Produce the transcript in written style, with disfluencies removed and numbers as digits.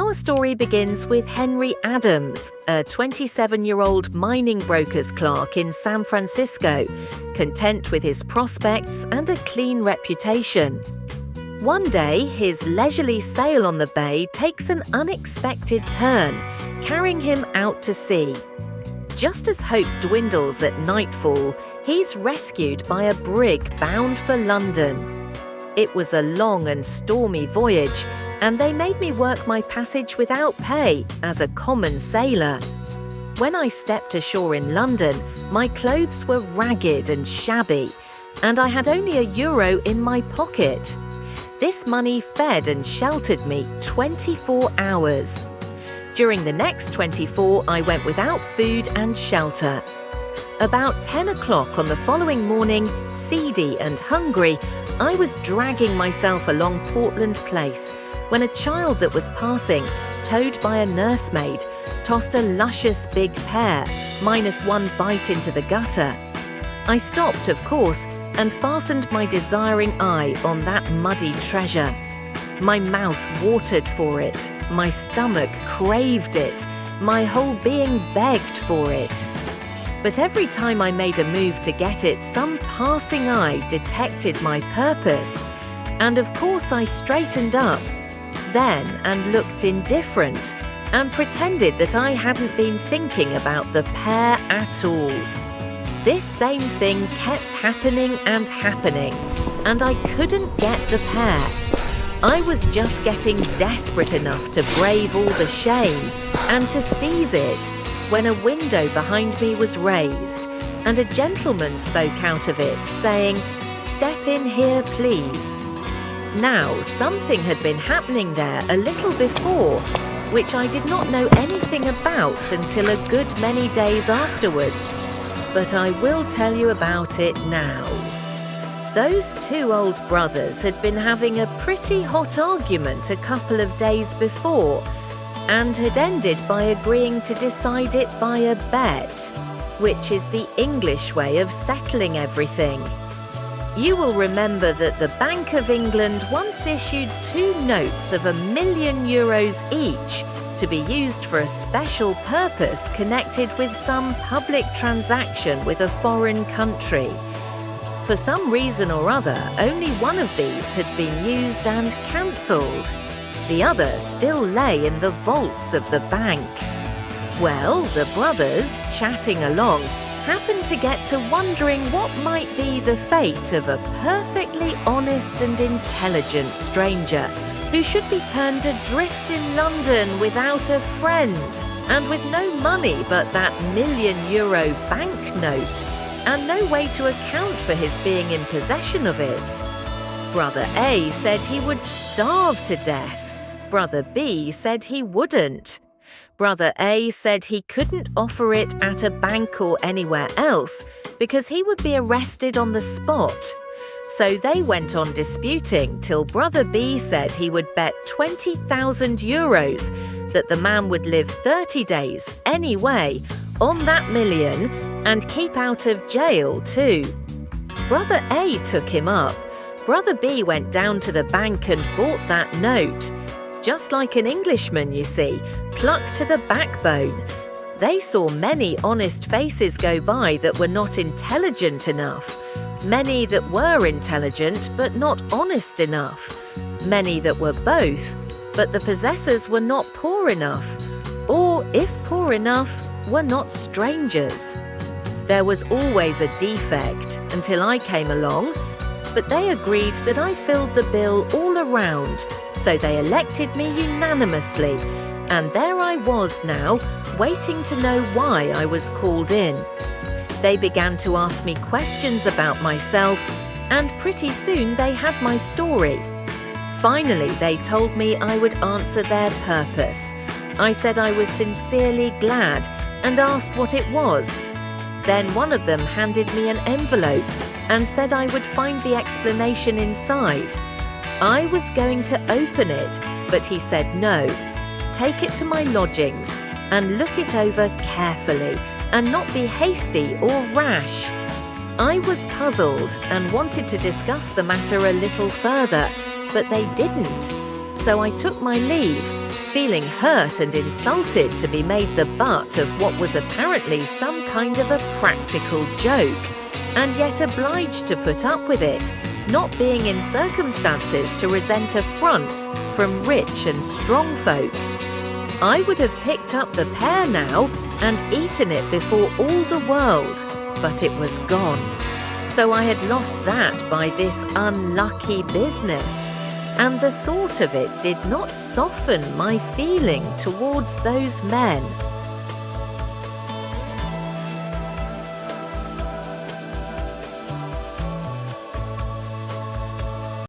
Our story begins with Henry Adams, a 27-year-old mining broker's clerk in San Francisco, content with his prospects and a clean reputation. One day, his leisurely sail on the bay takes an unexpected turn, carrying him out to sea. Just as hope dwindles at nightfall, he's rescued by a brig bound for London. It was a long and stormy voyage, and they made me work my passage without pay as a common sailor. When I stepped ashore in London, my clothes were ragged and shabby, and I had only €1 in my pocket. This money fed and sheltered me 24 hours. During the next 24, I went without food and shelter. About 10 o'clock on the following morning, seedy and hungry, I was dragging myself along Portland Place when a child that was passing, towed by a nursemaid, tossed a luscious big pear, minus one bite into the gutter. I stopped, of course, and fastened my desiring eye on that muddy treasure. My mouth watered for it, my stomach craved it, my whole being begged for it. But every time I made a move to get it, some passing eye detected my purpose, and of course I straightened up then and looked indifferent and pretended that I hadn't been thinking about the pear at all. This same thing kept happening, and I couldn't get the pear. I was just getting desperate enough to brave all the shame and to seize it when a window behind me was raised and a gentleman spoke out of it, saying, "Step in here, please." Now, something had been happening there a little before, which I did not know anything about until a good many days afterwards. But I will tell you about it now. Those two old brothers had been having a pretty hot argument a couple of days before, and had ended by agreeing to decide it by a bet, which is the English way of settling everything. You will remember that the Bank of England once issued 2 notes of €1,000,000 each to be used for a special purpose connected with some public transaction with a foreign country. For some reason or other, only one of these had been used and cancelled. The other still lay in the vaults of the bank. Well, the brothers, chatting along, happened to get to wondering what might be the fate of a perfectly honest and intelligent stranger who should be turned adrift in London without a friend and with no money but that €1,000,000 banknote and no way to account for his being in possession of it. Brother A said he would starve to death. Brother B said he wouldn't. Brother A said he couldn't offer it at a bank or anywhere else because he would be arrested on the spot. So they went on disputing till Brother B said he would bet €20,000 that the man would live 30 days anyway on that million and keep out of jail too. Brother A took him up. Brother B went down to the bank and bought that note. Just like an Englishman, you see, plucked to the backbone. They saw many honest faces go by that were not intelligent enough, many that were intelligent but not honest enough, many that were both, but the possessors were not poor enough, or if poor enough, were not strangers. There was always a defect until I came along, but they agreed that I filled the bill all around, so they elected me unanimously, and there I was now, waiting to know why I was called in. They began to ask me questions about myself, and pretty soon they had my story. Finally, they told me I would answer their purpose. I said I was sincerely glad and asked what it was. Then one of them handed me an envelope and said I would find the explanation inside. I was going to open it, but he said no. Take it to my lodgings and look it over carefully and not be hasty or rash. I was puzzled and wanted to discuss the matter a little further, but they didn't. So I took my leave, feeling hurt and insulted to be made the butt of what was apparently some kind of a practical joke, and yet obliged to put up with it, not being in circumstances to resent affronts from rich and strong folk. I would have picked up the pear now and eaten it before all the world, but it was gone. So I had lost that by this unlucky business, and the thought of it did not soften my feeling towards those men.